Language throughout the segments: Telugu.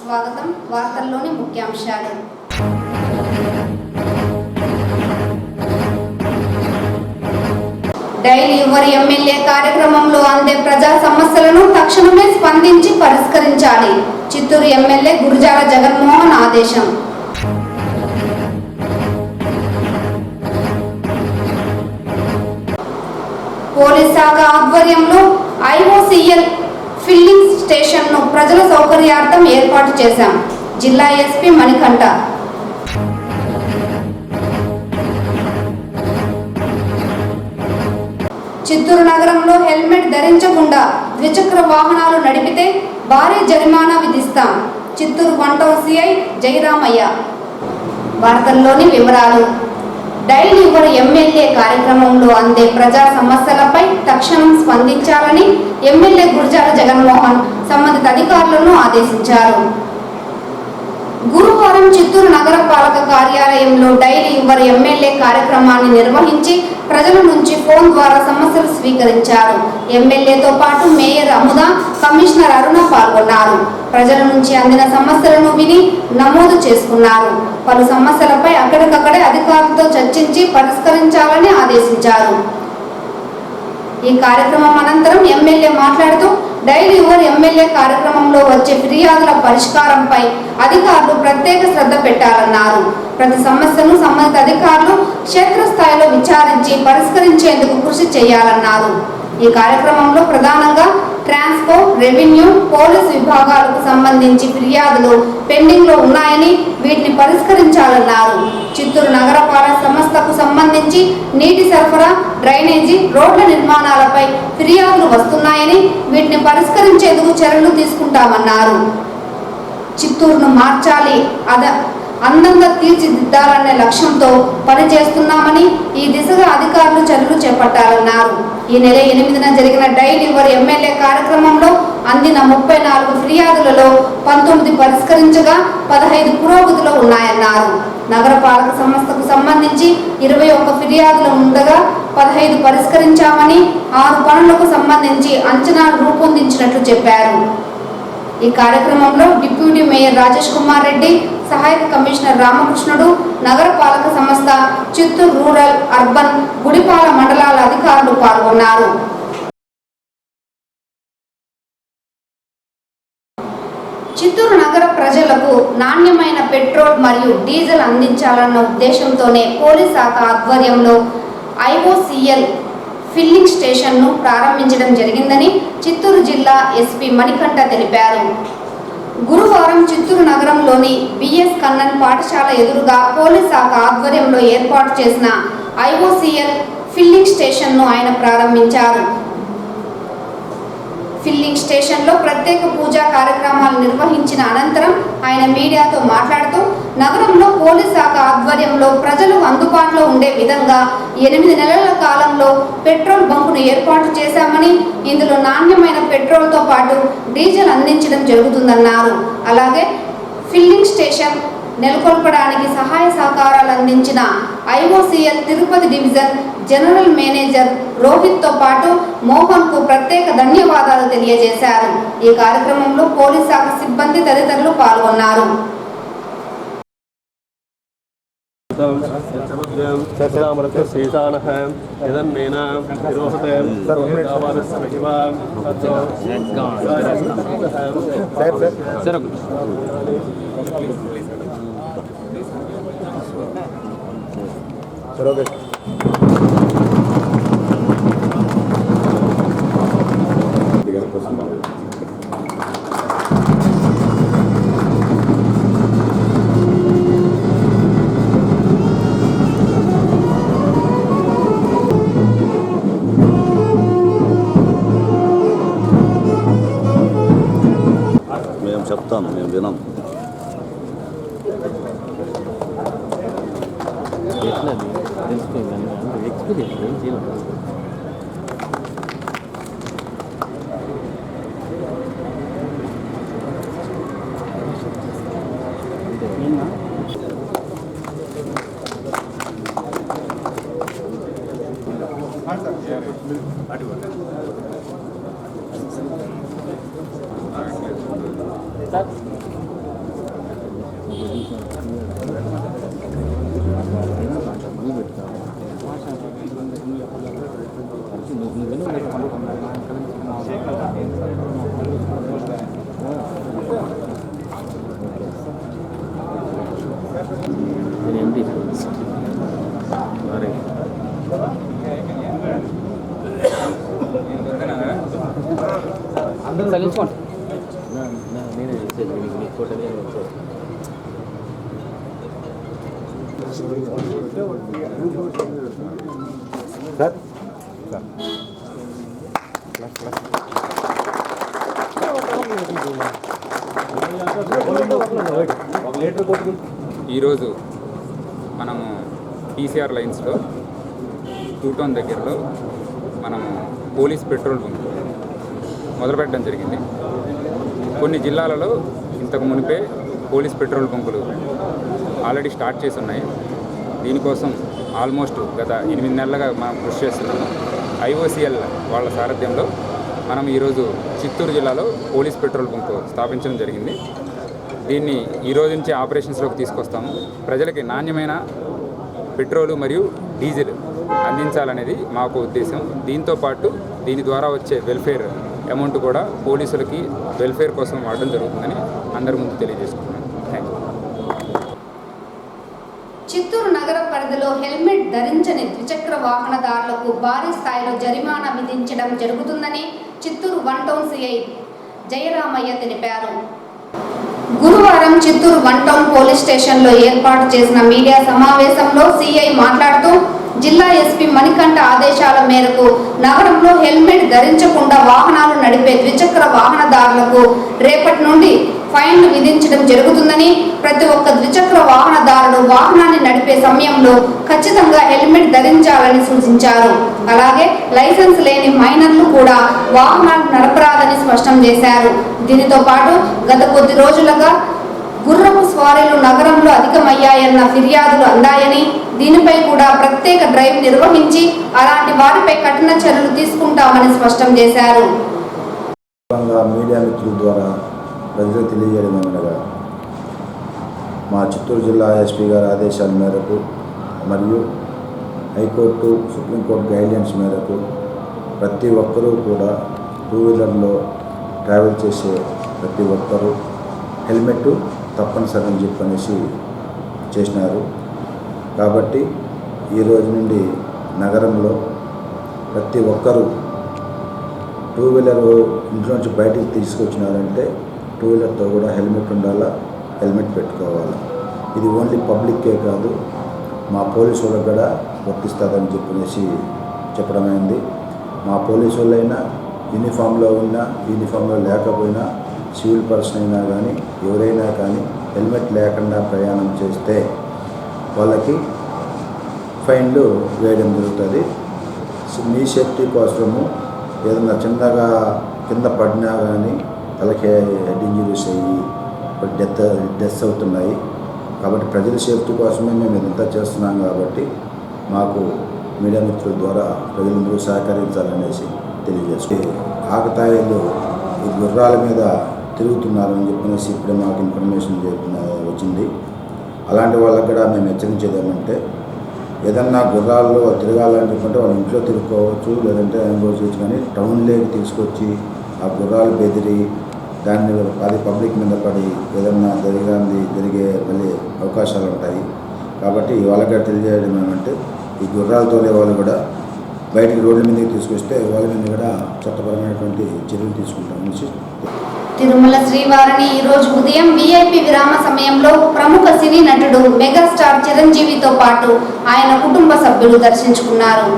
స్వాగతం. వార్తల్లోని ముఖ్యాంశాలు. డైలీ యువర్ ఎమ్మెల్యే కార్యక్రమంలో అందే ప్రజా సమస్యలను తక్షణమే స్పందించి పరిష్కరించాలి. చిత్తూరు ఎమ్మెల్యే గురజాల జగన్మోహన్ ఆదేశం. పోలీస్ శాఖ ఆధ్వర్యంలో ఐఓసీఎల్ ఫిల్లింగ్ స్టేషన్ను ప్రజల సౌకర్యార్థం ఏర్పాటు చేశాం. జిల్లా ఎస్పీ మణికంఠ. చిత్తూరు నగరంలో హెల్మెట్ ధరించకుండా ద్విచక్ర వాహనాలు నడిపితే భారీ జరిమానా విధిస్తాం. Chittoor 1 town CI Jayaramaiah. వార్తల్లోని వివరాలు. డైలీ యువర్ ఎమ్మెల్యే కార్యక్రమంలో అందే ప్రజా సమస్యలపై తక్షణం స్పందించాలని ఎమ్మెల్యే గురజాల జగన్మోహన్ సంబంధిత అధికారులను ఆదేశించారు. గురువారం చిత్తూరు నగర పాలక కార్యాలయంలో డైలీ యువర్ ఎమ్మెల్యే కార్యక్రమాన్ని నిర్వహించి ప్రజల నుంచి ఫోన్ ద్వారా సమస్యలు స్వీకరించారు. ఎమ్మెల్యేతో పాటు మేయర్ అముద, కమిషనర్ అరుణ పాల్గొన్నారు. ప్రజల నుంచి అందిన సమస్యలను విని నమోదు చేసుకున్నారు. పలు సమస్యలపై అక్కడికక్కడే అధికారులతో చర్చించి పరిష్కరించాలని ఆదేశించారు. ఈ కార్యక్రమం అనంతరం ఎమ్మెల్యే మాట్లాడుతూ డైలీ యువర్ ఎమ్మెల్యే కార్యక్రమంలో వచ్చే ఫిర్యాదుల పరిష్కారంపై అధికారులు ప్రత్యేక శ్రద్ధ పెట్టాలన్నారు. ప్రతి సమస్యను సంబంధిత అధికారులు క్షేత్రస్థాయిలో విచారించి పరిష్కరించేందుకు కృషి చేయాలన్నారు. ఈ కార్యక్రమంలో ప్రధానంగా ట్రాన్స్పోర్ట్, రెవెన్యూ, పోలీస్ విభాగాలకు సంబంధించి ఫిర్యాదులు పెండింగ్ లో ఉన్నాయని వీటిని పరిష్కరించాలన్నారు. చిత్తూరు నగరపాలక సంస్థకు సంబంధించి నీటి సరఫరా, డ్రైనేజీ, రోడ్ల నిర్మాణాలపై ఫిర్యాదులు వస్తున్నాయని వీటిని పరిష్కరించేందుకు చర్యలు తీసుకుంటామన్నారు. చిత్తూరును మార్చాలి, అందంగా తీర్చిదిద్దాలనే లక్ష్యంతో పనిచేస్తున్నామని ఈ దిశగా అధికారులు చర్యలు చేపట్టాలన్నారు. ఈ నెల 8న జరిగిన డైలీ యువర్ ఎమ్మెల్యే కార్యక్రమంలో అందిన 34 ఫిర్యాదులలో 19 పరిష్కరించగా 15 పురోగతిలో ఉన్నాయన్నారు. నగరపాలక సంస్థకు సంబంధించి 21 ఫిర్యాదులు ఉండగా 15 పరిష్కరించామని 6 పనులకు సంబంధించి అంచనాలు రూపొందించినట్లు చెప్పారు. ఈ కార్యక్రమంలో డిప్యూటీ మేయర్ రాజేష్ కుమార్ రెడ్డి, సహాయక కమిషనర్ రామకృష్ణుడు, నగరపాలక సంస్థ చిత్తూరు రూరల్, అర్బన్, గుడిపాల మండలాల అధికారులు పాల్గొన్నారు. చిత్తూరు నగర ప్రజలకు నాణ్యమైన పెట్రోల్ మరియు డీజిల్ అందించాలన్న ఉద్దేశంతోనే పోలీస్ శాఖ ఆధ్వర్యంలో ఐఓసీఎల్ ఫిల్లింగ్ స్టేషన్ను ప్రారంభించడం జరిగిందని చిత్తూరు జిల్లా ఎస్పీ మణికంఠ తెలిపారు. గురువారం చిత్తూరు నగరంలోని బిఎస్ కన్నన్ పాఠశాల ఎదురుగా పోలీస్ శాఖ ఆధ్వర్యంలో ఏర్పాటు చేసిన ఐఓసీఎల్ ఫిల్లింగ్ స్టేషన్ను ఆయన ప్రారంభించారు. ఫిల్లింగ్ స్టేషన్లో ప్రత్యేక పూజా కార్యక్రమాలు నిర్వహించిన అనంతరం ఆయన మీడియాతో మాట్లాడుతూ నగరంలో పోలీస్ శాఖ ఆధ్వర్యంలో ప్రజలకు అందుబాటులో ఉండే విధంగా 8 నెలల కాలంలో పెట్రోల్ బంకును ఏర్పాటు చేశామని, ఇందులో నాణ్యమైన పెట్రోల్తో పాటు డీజిల్ అందించడం జరుగుతుందన్నారు. అలాగే ఫిల్లింగ్ స్టేషన్ నెలకొల్పడానికి సహాయ సహకారాలు అందించిన IOCL Tirupati division general manager రోహిత్తో పాటు మోహన్కు ప్రత్యేక ధన్యవాదాలు తెలియజేశారు. ఈ కార్యక్రమంలో పోలీస్ శాఖ సిబ్బంది తదితరులు పాల్గొన్నారు. మేము చెప్తాను, మేము వినం. ఈరోజు మనము పీసీఆర్ లైన్స్లో టూటౌన్ దగ్గరలో మనము పోలీస్ పెట్రోల్ బంక్ మొదలుపెట్టడం జరిగింది. కొన్ని జిల్లాలలో ఇంతకు మునిపే పోలీస్ పెట్రోల్ బంకులు ఆల్రెడీ స్టార్ట్ చేసి ఉన్నాయి. దీనికోసం ఆల్మోస్ట్ గత 8 నెలలుగా మనం కృషి చేస్తున్నాము. IOCL వాళ్ళ సారథ్యంలో మనం ఈరోజు చిత్తూరు జిల్లాలో పోలీస్ పెట్రోల్ బంక్ స్థాపించడం జరిగింది. దీన్ని ఈరోజు నుంచి ఆపరేషన్స్లోకి తీసుకొస్తాము. ప్రజలకి నాణ్యమైన పెట్రోలు మరియు డీజిల్ అందించాలనేది మాకు ఉద్దేశం. దీంతోపాటు దీని ద్వారా వచ్చే వెల్ఫేర్ అమౌంట్ కూడా పోలీసులకి వెల్ఫేర్ కోసం వాడడం జరుగుతుందని అందరి ముందు తెలియజేసుకుంటున్నాను. Thank you. చిత్తూరు నగర పరిధిలో హెల్మెట్ ధరించని ద్విచక్ర వాహనదారులకు భారీ స్థాయిలో జరిమానా విధించడం జరుగుతుందని చిత్తూరు 1 టౌన్ సిఐ జయరామయ్య తెలిపారు. గురువారం చిత్తూరు 1 టౌన్ పోలీస్ స్టేషన్లో ఏర్పాటు చేసిన మీడియా సమావేశంలో సిఐ మాట్లాడుతూ జిల్లా ఎస్పీ మణికంఠ ఆదేశాల మేరకు నగరంలో హెల్మెట్ ధరించకుండా వాహనాలు నడిపే ద్విచక్ర వాహనదారులకు రేపటి నుండి ఫైన్లు విధించడం జరుగుతుందని, ప్రతి ఒక్క ద్విచక్ర వాహనదారుడు వాహనాన్ని నడిపే సమయంలో ఖచ్చితంగా హెల్మెట్ ధరించాలని సూచించారు. అలాగే లైసెన్స్ లేని మైనర్లు కూడా వాహనాలు నడపరాదని స్పష్టం చేశారు. దీనితో పాటు గత కొద్ది రోజులుగా గుర్రపు స్వారీలు నగరంలో అధికమయ్యాయన్న ఫిర్యాదులు అందాయని, దీనిపై కూడా ప్రత్యేక డ్రైవ్ నిర్వహించి అలాంటి వారిపై కఠిన చర్యలు తీసుకుంటామని స్పష్టం చేశారు. మీడియా మిత్రుల ద్వారా ప్రజలకు తెలియజేయడం ఏమనగా, మా చిత్తూరు జిల్లా ఎస్పీ గారి ఆదేశాల మేరకు మరియు హైకోర్టు సుప్రీంకోర్టు గైడ్లైన్స్ మేరకు ప్రతి ఒక్కరూ కూడా 2 వీలర్లో ట్రావెల్ చేసే ప్రతి ఒక్కరూ హెల్మెట్ తప్పనిసరి అని చెప్పనేసి చేసినారు. కాబట్టి ఈరోజు నుండి నగరంలో ప్రతి ఒక్కరూ 2 వీలర్ ఇంట్లోంచి బయటికి తీసుకొచ్చినారంటే 2 వీలర్తో కూడా హెల్మెట్ ఉండాలా, హెల్మెట్ పెట్టుకోవాలి. ఇది ఓన్లీ పబ్లిక్కే కాదు, మా పోలీసు వాళ్ళకి కూడా వర్తిస్తుందని చెప్పనేసి చెప్పడమైంది. మా పోలీసు వాళ్ళైనా యూనిఫామ్లో ఉన్నా యూనిఫామ్లో లేకపోయినా సివిల్ పర్సన్ అయినా కానీ ఎవరైనా కానీ హెల్మెట్ లేకుండా ప్రయాణం చేస్తే వాళ్ళకి ఫైన్లు వేయడం జరుగుతుంది. మీ సేఫ్టీ కోసము ఏదైనా చిన్నగా కింద పడినా కానీ తలకి హెడ్ ఇంజరీస్ అయ్యి డెత్స్ అవుతున్నాయి. కాబట్టి ప్రజల సేఫ్టీ కోసమే మేము ఇదంతా చేస్తున్నాం. కాబట్టి మాకు మీడియా మిత్రుల ద్వారా ప్రజలందరూ సహకరించాలనేసి తెలియజేస్తే, ఆకతాయిలు ఈ గుర్రాల మీద తిరుగుతున్నారని చెప్పనేసి ఇప్పుడే మాకు ఇన్ఫర్మేషన్ వచ్చింది. అలాంటి వాళ్ళకి కూడా మేము హెచ్చరించేది ఏమంటే, ఏదన్నా గుర్రాల్లో తిరగాలని చెప్పంటే వాళ్ళు ఇంట్లో తిరుగుకోవచ్చు, లేదంటే అనుభవం చేయొచ్చు. కానీ టౌన్లోకి తీసుకొచ్చి ఆ గుర్రాలు బెదిరి దాన్ని అది పబ్లిక్ మీద పడి ఏదన్నా జరిగే మళ్ళీ అవకాశాలు ఉంటాయి. కాబట్టి వాళ్ళకి తెలియజేయడం ఏమంటే, ఈ గుర్రాలు తోలే వాళ్ళు కూడా బయటికి రోడ్ల మీదకి తీసుకొస్తే వాళ్ళ మీద కూడా చట్టపరమైనటువంటి చర్యలు తీసుకుంటామని. తిరుమల శ్రీవారిని ఈరోజు ఉదయం VIP విరామ సమయంలో ప్రముఖ సినీ నటుడు మెగాస్టార్ చిరంజీవితో పాటు ఆయన కుటుంబ సభ్యులు దర్శించుకున్నారు.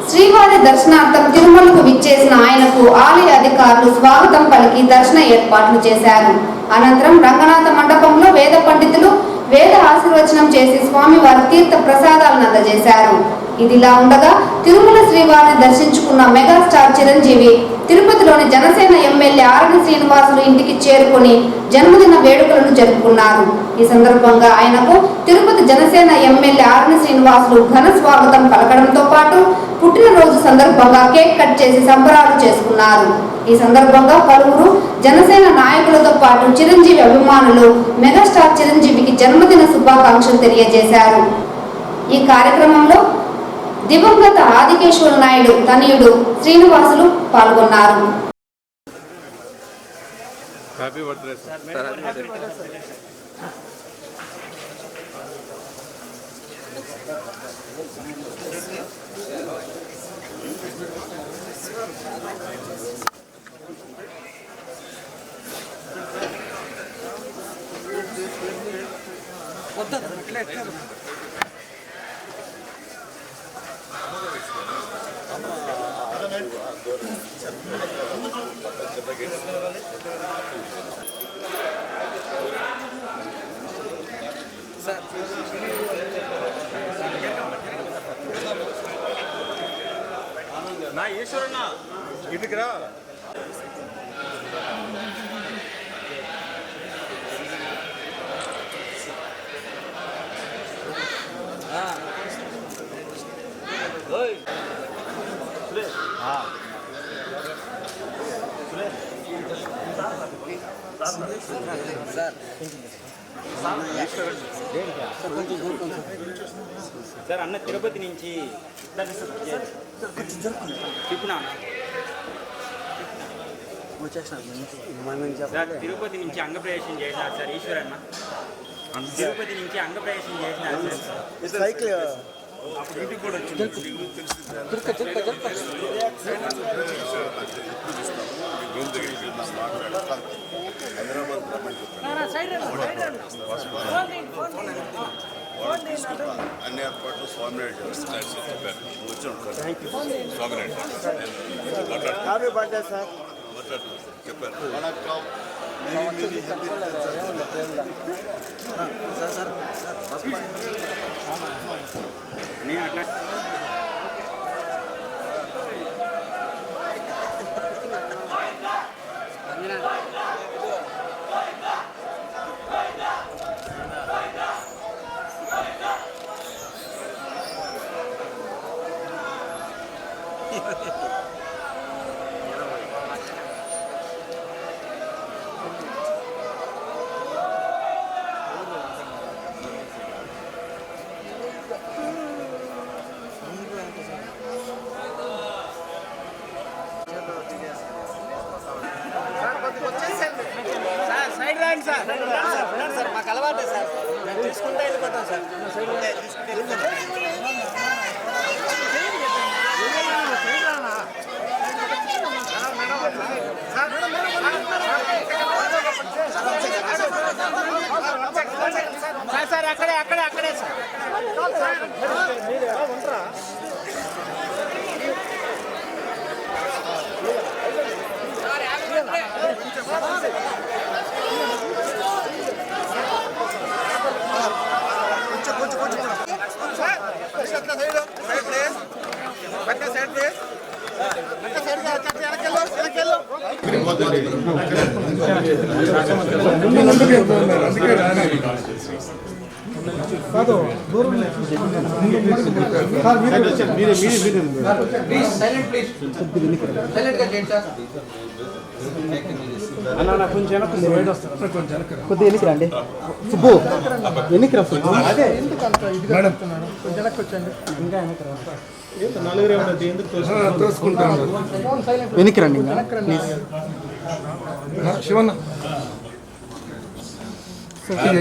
శ్రీవారి దర్శనార్థం తిరుమలకు విచ్చేసిన ఆయనకు ఆలయ అధికారులు స్వాగతం పలికి దర్శన ఏర్పాట్లు చేశారు. అనంతరం రంగనాథ మండపంలో వేద పండితులు వేద ఆశీర్వచనం చేసి స్వామివారి తీర్థ ప్రసాదాలను అందజేశారు. ఇదిలా ఉండగా తిరుమల శ్రీవారిని దర్శించుకున్న మెగాస్టార్ చిరంజీవి తిరుపతిలోని జనసేన ఎమ్మెల్యే ఆరణి శ్రీనివాసులు ఇంటికి చేరుకొని జన్మదిన వేడుకలను జరుపుకున్నారు. ఈ సందర్భంగా ఆయనకు తిరుపతి జనసేన ఎమ్మెల్యే ఆరణి శ్రీనివాసులు ఘన స్వాగతం పలకడంతో పాటు పుట్టినరోజు సందర్భంగా కేక్ కట్ చేసి సంబరాలు చేసుకున్నారు. ఈ సందర్భంగా పలువురు జనసేన నాయకులతో పాటు చిరంజీవి అభిమానులు మెగాస్టార్ చిరంజీవికి జన్మదిన శుభాకాంక్షలు తెలియజేశారు. ఈ కార్యక్రమంలో దివంగత ఆదికేశ్వర నాయుడు తనయుడు శ్రీనివాసులు పాల్గొన్నారు. నా ఈశ్వరన్న ఇంటికి రా. సార్ అన్న తిరుపతి నుంచి సార్ తిరుపతి నుంచి అంగప్రవేశం చేసినారు సార్ ఈశ్వరన్న. తిరుపతి నుంచి అంగప్రవేశం చేసినారు సార్. సైకిల్ ఇంటికి కూడా అన్ని ఏర్పాట్లు స్వామినాయుడు చేస్తున్నారు. స్వామినాయుడు హ్యాపీ బర్త్డే సార్ చెప్పారు. నేను అట్లా సైడ్ రండి సార్ మాకు అలవాటే సార్ తీసుకుంటే వెళ్ళిపోతాం సార్. సార్ అక్కడే సార్. ఉంటారా కొద్దిగా ఎన్నికి రండి సుబ్బు ఎన్నికి రా సుబ్బు అదే ఇంకా వెనక్కి రండి ప్లీజ్ శివన్న సార్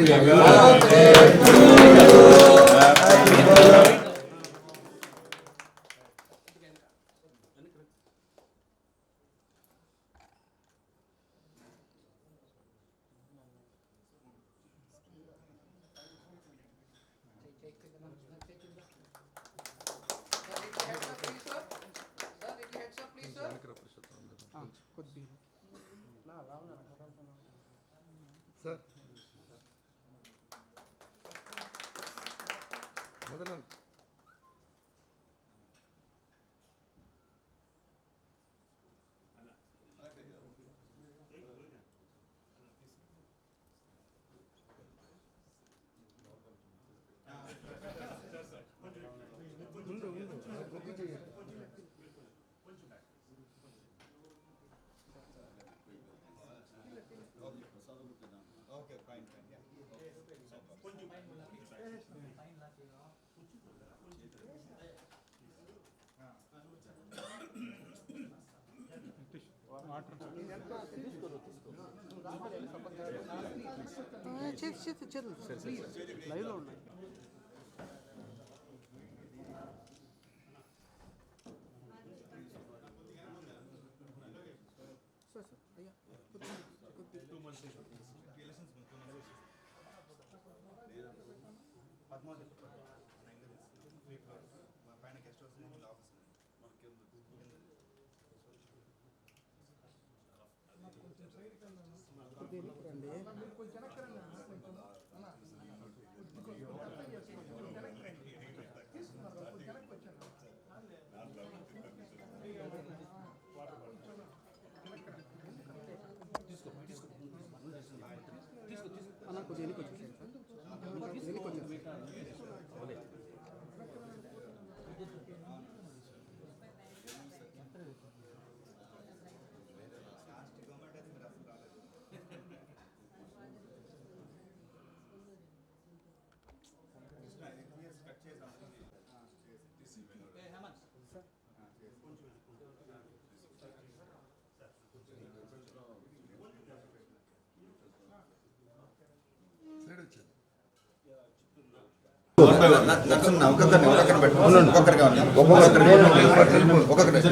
లైవ్లో ఉన్నాయి.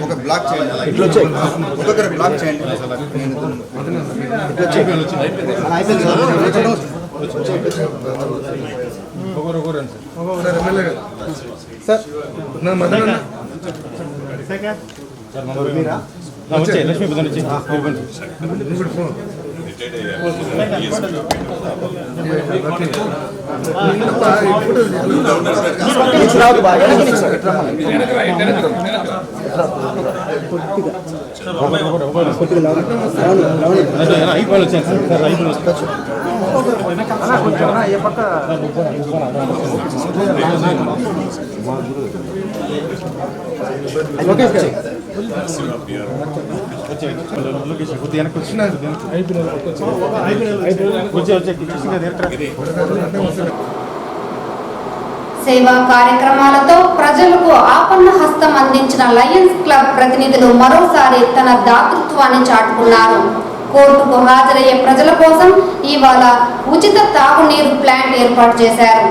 ఒక బ్లాక్ చేయండి, ఒక్కొక్కరి బ్లాక్ చేయండి. సార్ సేవా కార్యక్రమాలతో ప్రజలకు ఆపన్న హస్తం అందించిన లయన్స్ క్లబ్ ప్రతినిధులు మరోసారి తన దాతృత్వాన్ని చాటుకున్నారు. కోర్టుకు హాజరయ్యే ప్రజల కోసం ఇవాళ ఉచిత తాగునీరు ప్లాంట్ ఏర్పాటు చేశారు.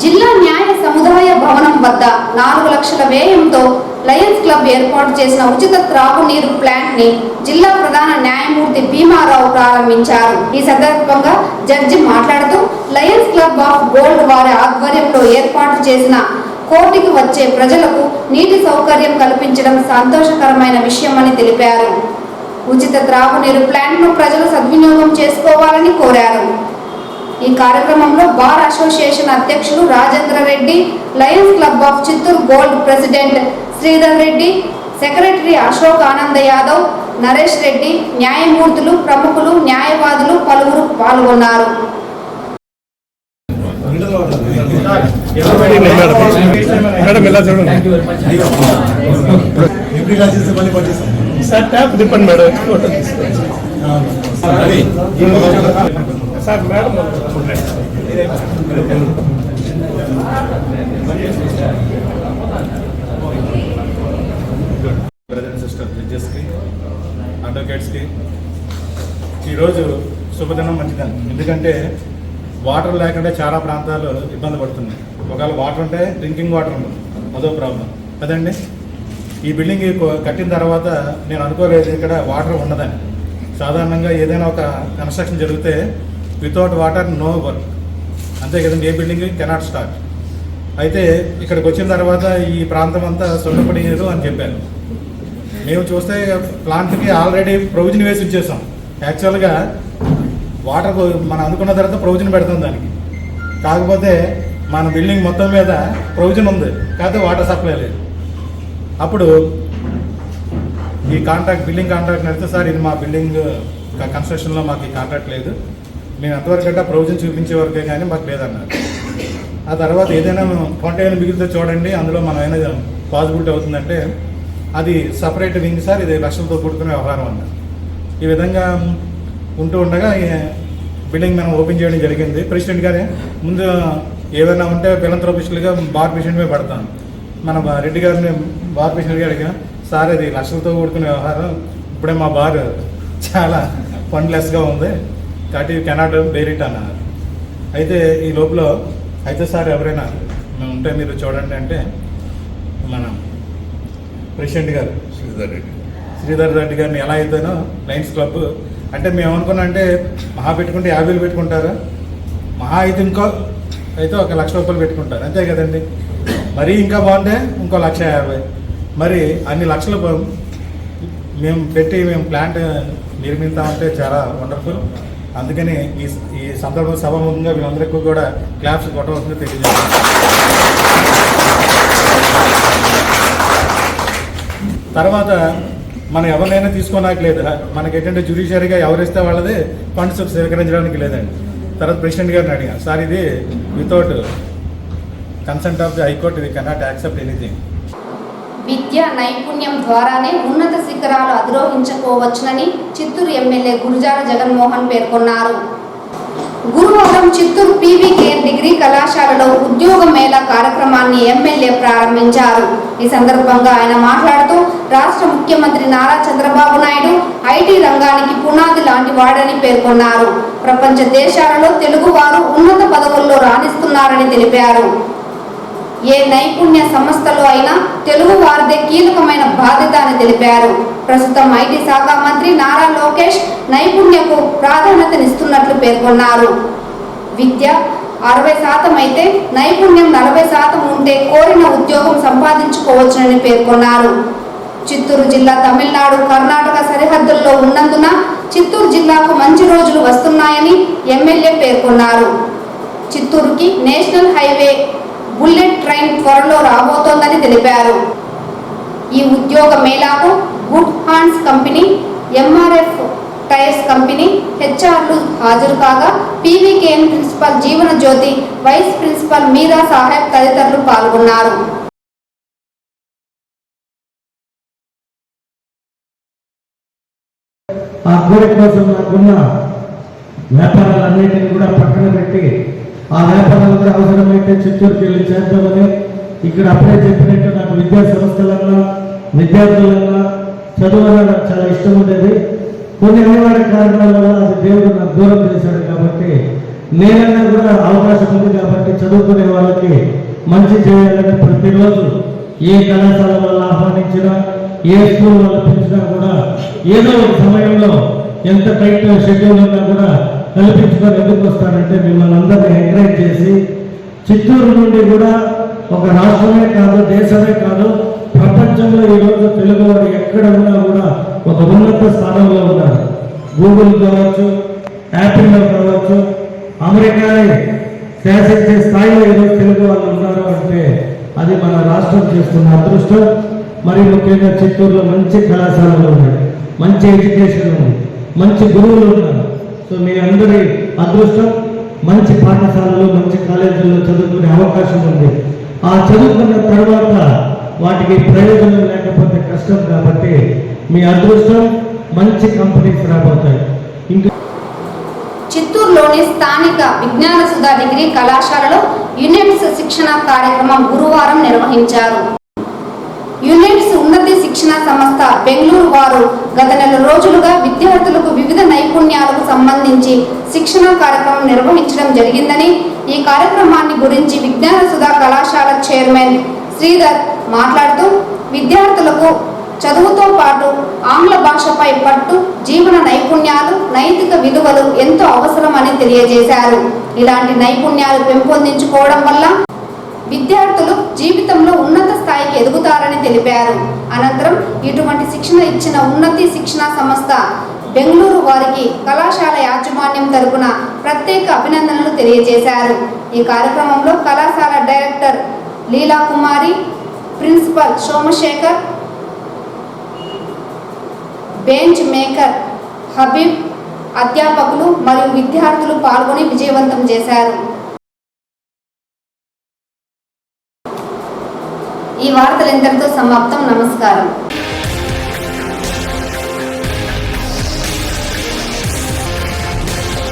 జిల్లా న్యాయ సముదాయ భవనం వద్ద 4 లక్షల వ్యయంతో లయన్స్ క్లబ్ ఏర్పాటు చేసిన ఉచిత త్రాగునీరు ప్లాంట్ ని జిల్లా ప్రధాన న్యాయమూర్తి భీమారావు ప్రారంభించారు. ఈ సందర్భంగా జడ్జి మాట్లాడుతూ లయన్స్ క్లబ్ ఆఫ్ గోల్డ్ వారి ఆధ్వర్యంలో ఏర్పాటు చేసిన కోర్టుకు వచ్చే ప్రజలకు నీటి సౌకర్యం కల్పించడం సంతోషకరమైన విషయమని తెలిపారు. ఉచిత త్రాగునీరు ప్లాంట్ ను ప్రజలు సద్వినియోగం చేసుకోవాలని కోరారు. ఈ కార్యక్రమంలో బార్ అసోసియేషన్ అధ్యక్షులు Rajendra Reddy, Lions club of Chittoor gold president Sridhar Reddy, secretary Ashok ఆనంద యాదవ్, నరేష్ రెడ్డి, న్యాయమూర్తులు, ప్రముఖులు, న్యాయవాదులు పలువురు పాల్గొన్నారు. బ్రదర్ సిస్టర్ జడ్జెస్కి, అడ్వకేట్స్కి ఈరోజు శుభదినం, మంచిదినం. ఎందుకంటే వాటర్ లేకుండా చాలా ప్రాంతాలు ఇబ్బంది పడుతున్నాయి. ఒకవేళ వాటర్ ఉంటే డ్రింకింగ్ వాటర్ ఉండదు, అదో ప్రాబ్లం కదండి. ఈ బిల్డింగ్ కట్టిన తర్వాత నేను అనుకోలేదు ఇక్కడ వాటర్ ఉండదని. సాధారణంగా ఏదైనా ఒక కన్స్ట్రక్షన్ జరిగితే వితౌట్ వాటర్ నో వర్క్, అంతే కదండి. ఏ బిల్డింగ్ కెనాట్ స్టార్ట్. అయితే ఇక్కడికి వచ్చిన తర్వాత ఈ ప్రాంతం అంతా సున్నపడినీరు అని చెప్పారు. మేము చూస్తే ప్లాంట్కి ఆల్రెడీ ప్రొవిజన్ వేసి ఇచ్చేసాం. యాక్చువల్గా వాటర్ మనం అనుకున్న తర్వాత ప్రొవిజన్ పెడతాం దానికి. కాకపోతే మన బిల్డింగ్ మొత్తం మీద ప్రొవిజన్ ఉంది, కాకపోతే వాటర్ సప్లై లేదు. అప్పుడు ఈ బిల్డింగ్ కాంట్రాక్ట్ నడితే, సార్ ఇది మా బిల్డింగ్ కన్స్ట్రక్షన్లో మాకు ఈ కాంట్రాక్ట్ లేదు, మేము ఎంతవరకు అంటే ప్రొవిజన్ చూపించే వరకే కానీ మాకు లేదన్నారు. ఆ తర్వాత ఏదైనా కొంట ఏమైనా మిగిలితే చూడండి, అందులో మనం ఏమైనా పాసిబిలిటీ అవుతుందంటే అది సపరేట్ వింగ్ సార్, ఇది లక్షలతో కూడుకునే వ్యవహారం అన్నారు. ఈ విధంగా ఉంటూ ఉండగా బిల్డింగ్ మనం ఓపెన్ చేయడం జరిగింది. ప్రెసిడెంట్ గారే ముందు ఏదైనా ఉంటే ఫిలంథ్రోపిస్టులుగా బార్ పేషెంట్ మీద పడతాం. మన రెడ్డి గారిని బార్ పేషెంట్గా అడిగా, సార్ ఇది లక్షలతో కూడుకునే వ్యవహారం, ఇప్పుడే మా బార్ చాలా ఫండ్లెస్గా ఉంది కాబట్టి కెనాట్ బేర్ ఇట్ అన్నారు. అయితే ఈ లోపల అయితే సార్ ఎవరైనా ఉంటే మీరు చూడండి అంటే మన ప్రెసిడెంట్ గారు శ్రీధర్ రెడ్డి గారిని ఎలా అయితేనో లయన్స్ క్లబ్ అంటే మేము ఏమనుకున్నాం అంటే మహా పెట్టుకుంటే 50,000 పెట్టుకుంటారు, మహా అయితే ఇంకో అయితే 1,00,000 రూపాయలు పెట్టుకుంటారు, అంతే కదండి. మరీ ఇంకా బాగుంటే ఇంకో 1,50,000. మరి అన్ని లక్షలు మేము పెట్టి మేము ప్లాంట్ నిర్మిస్తామంటే చాలా వండర్ఫుల్. అందుకని ఈ సందర్భం సభాముఖంగా వీళ్ళందరికీ కూడా క్లాప్స్ కొట్టవలసింది తెలియజేస్తాం. తర్వాత మనం ఎవరినైనా తీసుకోనాక లేదు, మనకి ఏంటంటే జ్యుడిషియరీగా ఎవరిస్తే వాళ్ళదే ఫండ్స్ స్వీకరించడానికి లేదండి. తర్వాత ప్రెసిడెంట్ గారిని అడిగా, సార్ ఇది without consent of the high court we cannot accept anything. విద్య నైపుణ్యం ద్వారానే ఉన్నత శిఖరాలు అధిరోహించుకోవచ్చునని చిత్తూరు ఎమ్మెల్యే గురుజాల జగన్మోహన్ పేర్కొన్నారు. గురువారం చిత్తూరు పీవీకేఎన్ డిగ్రీ కళాశాలలో ఉద్యోగ మేళా కార్యక్రమాన్ని ఎమ్మెల్యే ప్రారంభించారు. ఈ సందర్భంగా ఆయన మాట్లాడుతూ రాష్ట్ర ముఖ్యమంత్రి నారా చంద్రబాబు నాయుడు ఐటీ రంగానికి పునాది లాంటి వాడని పేర్కొన్నారు. ప్రపంచ దేశాలలో తెలుగువారు ఉన్నత పదవుల్లో రాణిస్తున్నారని తెలిపారు. ఏ నైపుణ్య సంస్థలో అయినా తెలుగు వారిదే కీలకమైన బాధ్యత అని తెలిపారు. ప్రస్తుతం ఐటీ శాఖ మంత్రి నారా లోకేష్ నైపుణ్యకు ప్రాధాన్యతనిస్తున్నట్లు పేర్కొన్నారు. విద్య 60% అయితే నైపుణ్యం 40% ఉంటే కోరిన ఉద్యోగం సంపాదించుకోవచ్చునని పేర్కొన్నారు. చిత్తూరు జిల్లా తమిళనాడు కర్ణాటక సరిహద్దుల్లో ఉన్నందున చిత్తూరు జిల్లాకు మంచి రోజులు వస్తున్నాయని ఎమ్మెల్యే పేర్కొన్నారు. చిత్తూరుకి నేషనల్ హైవే బుల్లెట్ ట్రైన్ త్వరలో రాబోతోందని తెలిపారు. ఈ ఉద్యోగ మేళాకు good hands company, MRF tyres company హెచ్ఆర్లు హాజరు కాగా PVKN principal Jeevana Jyothi, vice principal Meera Saheb తదితరులు పాల్గొన్నారు. ఆ కోరిక కోసం నాకున్న వ్యాపారాలన్నింటినీ కూడా పక్కన పెట్టి ఆ వ్యాపారాలు కూడా అవసరమైతే చిత్తూరుకి వెళ్ళి చేద్దామని ఇక్కడ అప్పుడే చెప్పినట్టు నాకు విద్యా సంస్థలన్నా విద్యార్థులన్నా చదువులన్నా నాకు చాలా ఇష్టం ఉండేది. కొన్ని అనివార్య కారణాల వల్ల అది దేవుడు నాకు దూరం చేశాడు. కాబట్టి నేనన్నా కూడా అవకాశం ఉంది కాబట్టి చదువుకునే వాళ్ళకి మంచి చేయాలని ప్రతిరోజు ఏ కళాశాల వల్ల ఆహ్వానించినా ఏ స్కూల్ వల్ల పిలిచినా కూడా ఏదో ఒక సమయంలో ఎంత టైట్ షెడ్యూల్ ఉన్నా కూడా కల్పించుకొని ఎందుకు వస్తానంటే మిమ్మల్ని అందరినీ ఎంకరేజ్ చేసి చిత్తూరు నుండి కూడా ఒక రాష్ట్రమే కాదు దేశమే కాదు ప్రపంచంలో ఈరోజు తెలుగువాడు ఎక్కడ ఉన్నా కూడా ఒక ఉన్నత స్థానంలో ఉన్నారు. గూగుల్ కావచ్చు, యాపిల్లో కావచ్చు, అమెరికాని శాసించే స్థాయిలో ఈరోజు తెలుగు వాళ్ళు ఉన్నారు అంటే అది మన రాష్ట్రం చేస్తున్న అదృష్టం. మరి ముఖ్యంగా చిత్తూరులో మంచి కళాశాలలు ఉన్నాయి, మంచి ఎడ్యుకేషన్ ఉంది, మంచి గురువులు ఉన్నారు. సో మీ అందరి అదృష్టం మంచి పాఠశాలలు మంచి కాలేజీల్లో చదువుకునే అవకాశం ఉంది. ఆ చదువుకున్న తర్వాత వాటికి ప్రయోజనం లేకపోతే కష్టం. కాబట్టి మీ అదృష్టం మంచి కంపెనీస్ రాబోతాయి. ఇంకా చిత్తూరులోని స్థానిక విజ్ఞాన సుధా డిగ్రీ కళాశాలలో యూనిట్స్ శిక్షణ కార్యక్రమం గురువారం నిర్వహించారు. యూనిట్స్ ఉన్నతి శిక్షణ సంస్థ బెంగళూరు వారు గత నెల రోజులుగా విద్యార్థులకు వివిధ నైపుణ్యాలకు సంబంధించి శిక్షణ కార్యక్రమం నిర్వహించడం జరిగిందని, ఈ కార్యక్రమాన్ని గురించి విజ్ఞాన సుధా కళాశాల చైర్మన్ శ్రీధర్ మాట్లాడుతూ విద్యార్థులకు చదువుతో పాటు ఆంగ్ల భాషపై పట్టు, జీవన నైపుణ్యాలు, నైతిక విలువలు ఎంతో అవసరమని తెలియజేశారు. ఇలాంటి నైపుణ్యాలు పెంపొందించుకోవడం వల్ల విద్యార్థులు జీవితంలో ఉన్నత స్థాయికి ఎదుగుతారని తెలిపారు. అనంతరం ఇటువంటి శిక్షణ ఇచ్చిన ఉన్నతి శిక్షణ సంస్థ బెంగళూరు వారికి కళాశాల యాజమాన్యం తరపున ప్రత్యేక అభినందనలు తెలియజేశారు. ఈ కార్యక్రమంలో కళాశాల director Leela Kumari, principal Somashekar, bench maker Habib, అధ్యాపకులు మరియు విద్యార్థులు పాల్గొని విజయవంతం చేశారు. ఈ వార్తలు ఇంతటితో సమాప్తం. నమస్కారం.